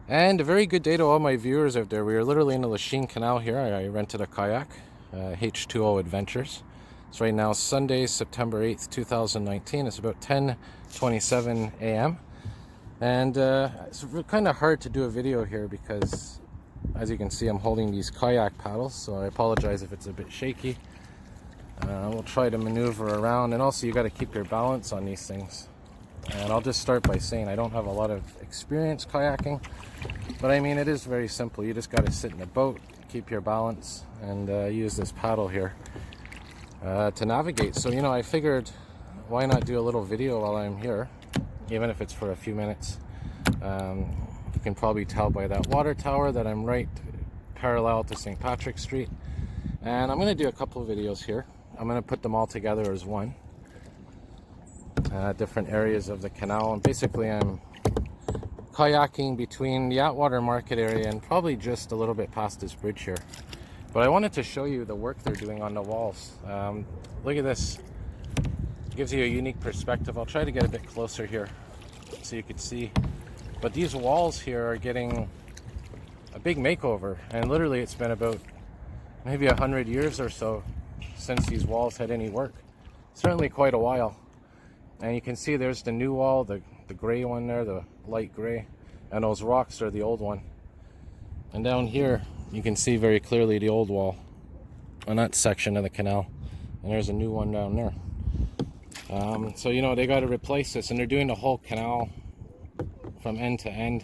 And a very good day to all my viewers out there. We are literally in the Lachine Canal here. I rented a kayak, H2O Adventures. It's right now Sunday, September 8th, 2019. It's about 10:27 a.m. And it's kind of hard to do a video here because, as you can see, I'm holding these kayak paddles, so I apologize if it's a bit shaky. We'll try to maneuver around, and also you got to keep your balance on these things. And I'll just start by saying I don't have a lot of experience kayaking, but I mean, it is very simple. You just got to sit in the boat, keep your balance, and use this paddle here to navigate. So, you know, I figured, why not do a little video while I'm here, even if it's for a few minutes. You can probably tell by that water tower that I'm right parallel to St. Patrick's Street. And I'm going to do a couple of videos here. I'm going to put them all together as one. Different areas of the canal, and basically I'm kayaking between the Atwater Market area and probably just a little bit past this bridge here. But I wanted to show you the work they're doing on the walls. Look at this. It gives you a unique perspective. I'll try to get a bit closer here so you can see. But these walls here are getting a big makeover, and literally it's been about maybe 100 years or so since these walls had any work. Certainly quite a while. And you can see there's the new wall, the gray one there, the light gray, and those rocks are the old one. And down here you can see very clearly the old wall on that section of the canal, and there's a new one down there. So, you know, they got to replace this, and they're doing the whole canal from end to end,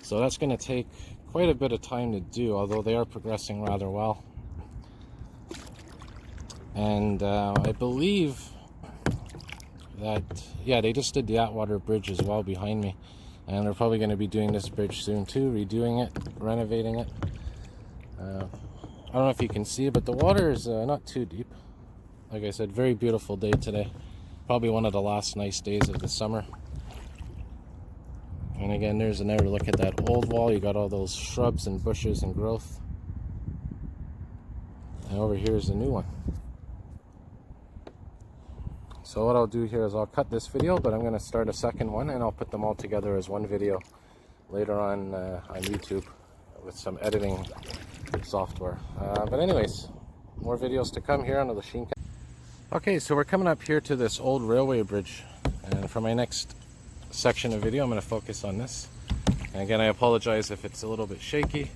so that's going to take quite a bit of time to do, although they are progressing rather well. And I believe that, yeah, they just did the Atwater Bridge as well behind me, and they're probably going to be doing this bridge soon too, redoing it, renovating it. I don't know if you can see, but the water is not too deep. Like I said, very beautiful day today, probably one of the last nice days of the summer. And again, there's another look at that old wall. You got all those shrubs and bushes and growth, and over here is the new one. So what I'll do here is I'll cut this video, but I'm going to start a second one, and I'll put them all together as one video later on YouTube with some editing software. But anyways, more videos to come here on the Lachine Canal. Okay, so we're coming up here to this old railway bridge, and for my next section of video I'm going to focus on this. And again, I apologize if it's a little bit shaky,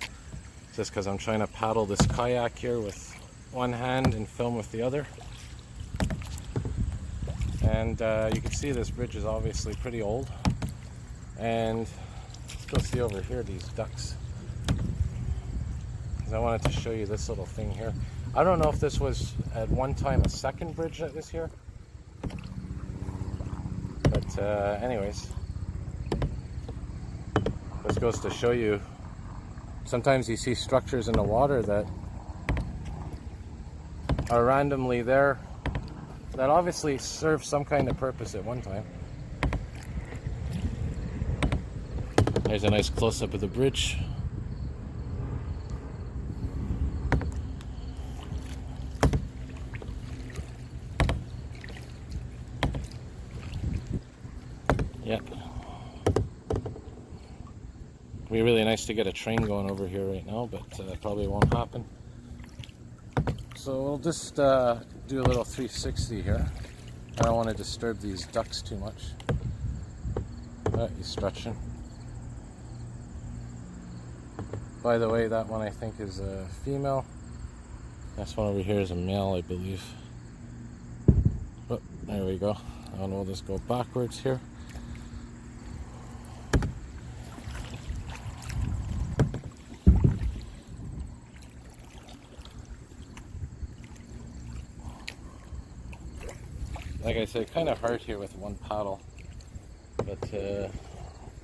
just because I'm trying to paddle this kayak here with one hand and film with the other. And you can see this bridge is obviously pretty old. And let's go see over here these ducks, because I wanted to show you this little thing here. I don't know if this was at one time a second bridge that was here, but anyways, this goes to show you, sometimes you see structures in the water that are randomly there that obviously served some kind of purpose at one time. There's a nice close-up of the bridge. Yeah. It'd be really nice to get a train going over here right now, but probably won't happen. So we'll just do a little 360 here. I don't want to disturb these ducks too much. He's stretching. By the way, that one I think is a female. This one over here is a male, I believe. Oh, there we go. And we'll just go backwards here. Like I said, kind of hard here with one paddle, but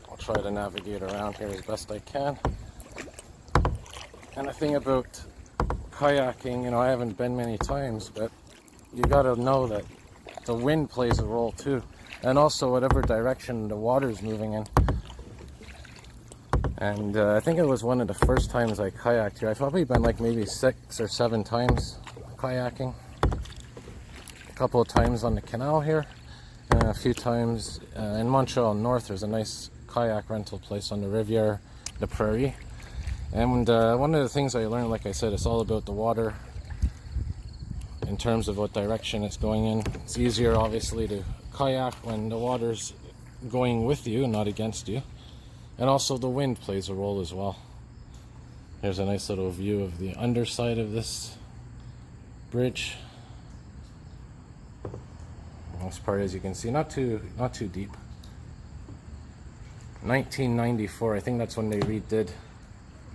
I'll try to navigate around here as best I can. And the thing about kayaking, you know, I haven't been many times, but you got to know that the wind plays a role too, and also whatever direction the water's moving in. And I think it was one of the first times I kayaked here. I've probably been like maybe 6 or 7 times kayaking. A couple of times on the canal here, and a few times in Montreal North. There's a nice kayak rental place on the Riviera the prairie. And one of the things I learned, like I said, it's all about the water in terms of what direction it's going in. It's easier, obviously, to kayak when the water's going with you and not against you. And also the wind plays a role as well. Here's a nice little view of the underside of this bridge. This part, as you can see, not too deep. 1994, I think that's when they redid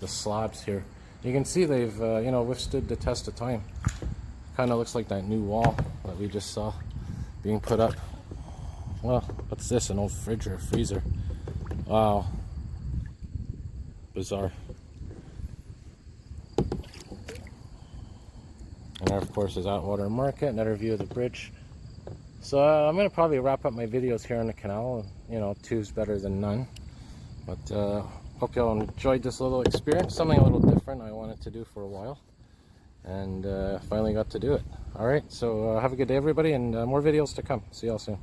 the slabs here. You can see they've you know, withstood the test of time. Kind of looks like that new wall that we just saw being put up. Well, what's this? An old fridge or a freezer? Wow, bizarre. And there, of course, is Atwater Market. Another view of the bridge. So I'm going to probably wrap up my videos here on the canal. You know, two's better than none. But hope y'all enjoyed this little experience. Something a little different I wanted to do for a while. And finally got to do it. Alright, so have a good day, everybody, and more videos to come. See y'all soon.